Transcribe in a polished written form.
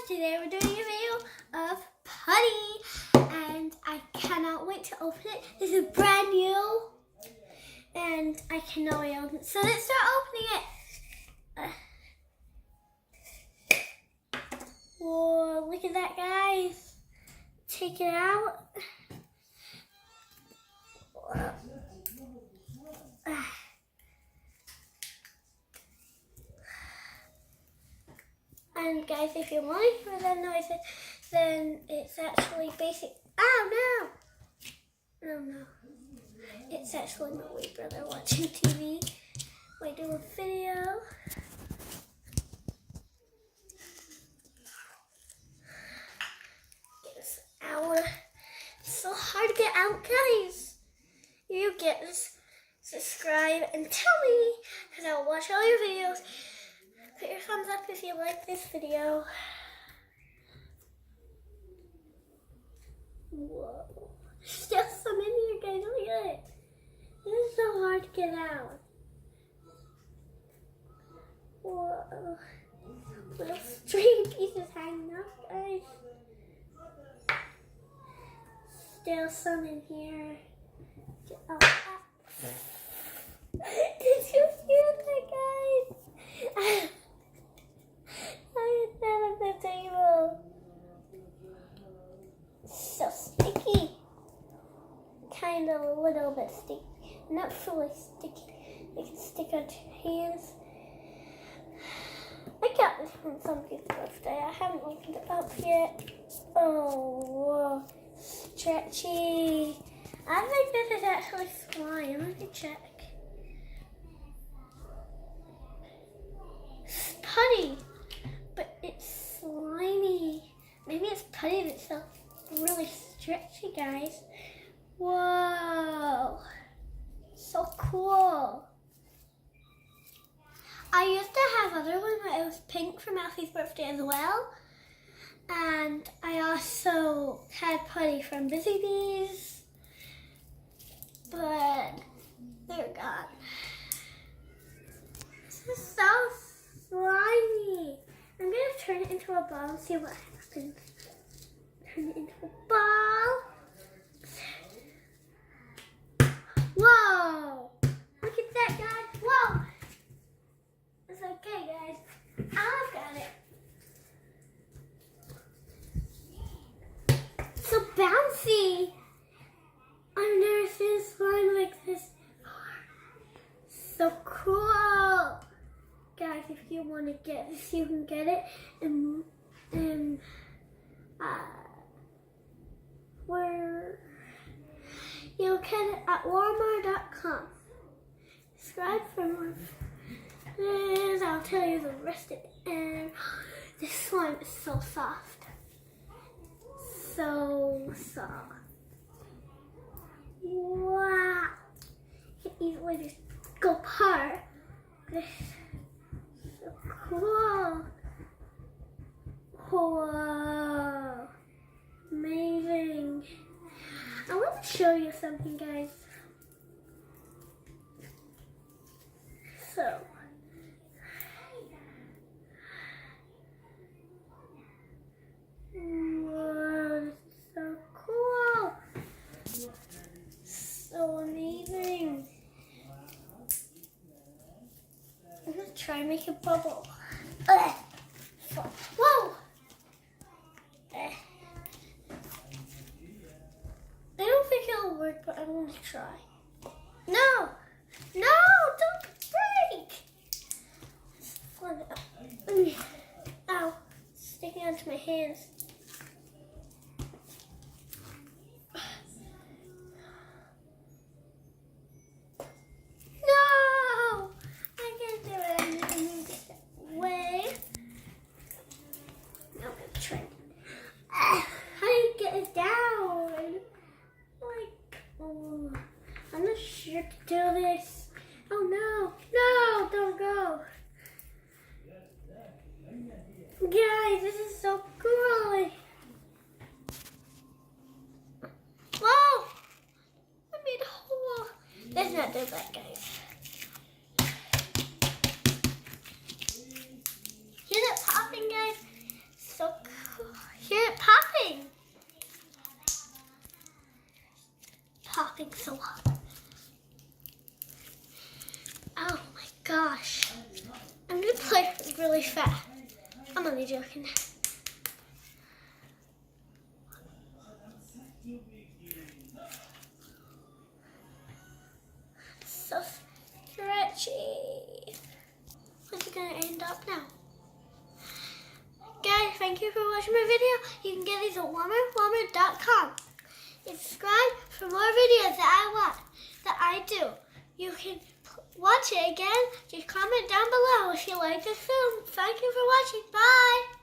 Today we're doing a video of putty, and I cannot wait to open it. This is brand new, and I cannot wait to open it. So let's start opening it. Whoa, look at that, guys. Take it out. And guys, if you're wondering for that noise, then it's actually basic. Oh no! Oh no. It's actually my wee brother watching TV. We do a video. Get this out. It's so hard to get out, guys. You get this. Subscribe and tell me, because I'll watch all your videos. Put your thumbs up if you like this video. Whoa. Still some in here, guys. Look at it. This is so hard to get out. Whoa. Little string pieces hanging up, guys. Still some in here. Oh. Did you hear that, guys? I had that on the table. So sticky. Kind of a little bit sticky. Not fully sticky. It can stick onto your hands. I got this from somebody's birthday. I haven't opened it up yet. Oh, whoa. Stretchy. I think this is actually slime. Let me check. It's putty. But it's slimy. Maybe it's putty that's so really stretchy, guys. Whoa. So cool. I used to have other one, but it was pink for Matthew's birthday as well. And I also had putty from Busy Bees. But they're gone. This is so slimy. I'm going to turn it into a ball and see what happens. Turn it into a ball. Whoa! Look at that, guys. Whoa! It's okay, guys. I've got it. It's so bouncy. I've never seen slime like this before. So cool. Guys, if you want to get this, you can get it where you can get it at Walmart.com. Subscribe for more. And I'll tell you the rest at the end. This slime is so soft. So soft. Wow. You can easily just go apart. This. So cool. Whoa. Amazing. I want to show you something, guys. So. Whoa. So cool. So amazing. I'm going to try and make a bubble. Whoa! I don't think it'll work, but I'm going to try. No! No! Don't break! Ow. Sticking onto my hands. I'm not sure to do this. Oh no, no, don't go. Guys, this is so cool. Whoa, I made a hole. Let's not do that, guys. Hear that popping, guys? So cool. really fair. I'm only joking. So stretchy. Where's it gonna end up now? Guys, thank you for watching my video. You can get these at warmer.com. Subscribe for more videos that I do. You can watch it again. Just comment down below if you like this film. Thank you for watching. Bye.